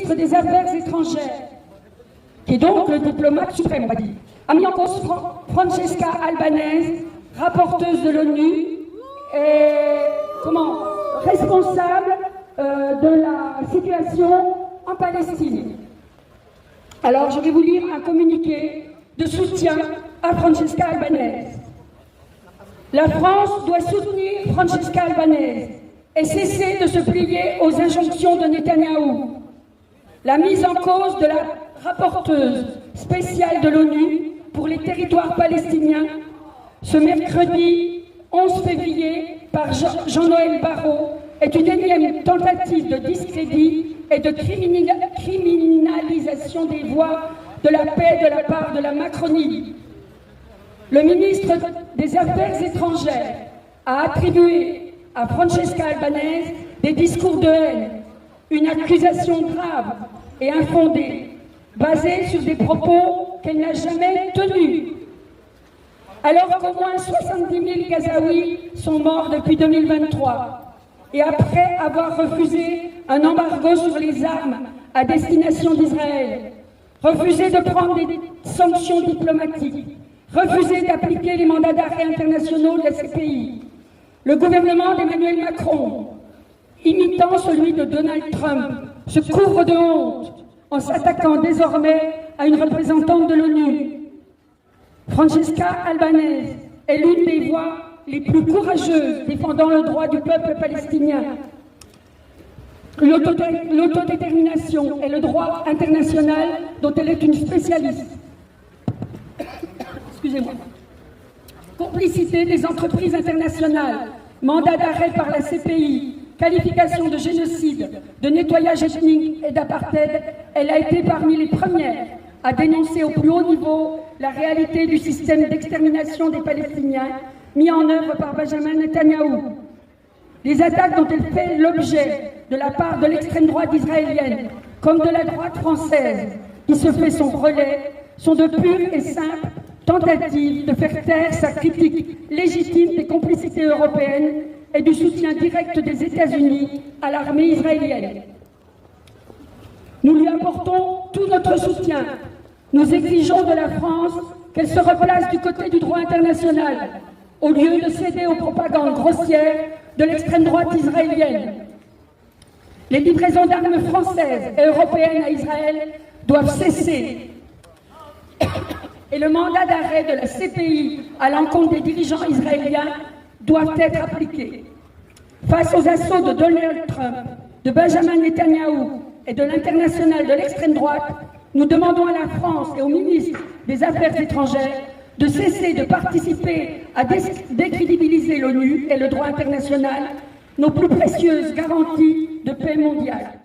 ministre des Affaires étrangères, qui est donc le diplomate suprême, on va dire, a mis en cause Francesca Albanese, rapporteuse de l'ONU et responsable de la situation en Palestine. Alors je vais vous lire un communiqué de soutien à Francesca Albanese. La France doit soutenir Francesca Albanese et cesser de se plier aux injonctions de Netanyahou. La mise en cause de la rapporteuse spéciale de l'ONU pour les territoires palestiniens ce mercredi 11 février par Jean-Noël Barrot est une énième tentative de discrédit et de criminalisation des voix de la paix de la part de la Macronie. Le ministre des Affaires étrangères a attribué à Francesca Albanese des discours de haine, une accusation grave et infondée, basée sur des propos qu'elle n'a jamais tenus. Alors qu'au moins 70 000 Gazaouis sont morts depuis 2023, et après avoir refusé un embargo sur les armes à destination d'Israël, refusé de prendre des sanctions diplomatiques, refusé d'appliquer les mandats d'arrêt internationaux de la CPI, le gouvernement d'Emmanuel Macron, imitant celui de Donald Trump, se couvre de honte en s'attaquant désormais à une représentante de l'ONU. Francesca Albanese est l'une des voix les plus courageuses défendant le droit du peuple palestinien. L'autodétermination et le droit international dont elle est une spécialiste. Excusez-moi. Complicité des entreprises internationales, mandat d'arrêt par la CPI, qualification de génocide, de nettoyage ethnique et d'apartheid, elle a été parmi les premières à dénoncer au plus haut niveau la réalité du système d'extermination des Palestiniens mis en œuvre par Benjamin Netanyahou. Les attaques dont elle fait l'objet de la part de l'extrême droite israélienne, comme de la droite française, qui se fait son relais, sont de pures et simples tentatives de faire taire sa critique légitime des complicités européennes et du soutien direct des États-Unis à l'armée israélienne. Nous lui apportons tout notre soutien. Nous exigeons de la France qu'elle se replace du côté du droit international, au lieu de céder aux propagandes grossières de l'extrême droite israélienne. Les livraisons d'armes françaises et européennes à Israël doivent cesser. Et le mandat d'arrêt de la CPI à l'encontre des dirigeants israéliens doivent être appliqués. Face aux assauts de Donald Trump, de Benjamin Netanyahou et de l'international de l'extrême droite, nous demandons à la France et au ministre des Affaires étrangères de cesser de participer à décrédibiliser l'ONU et le droit international, nos plus précieuses garanties de paix mondiale.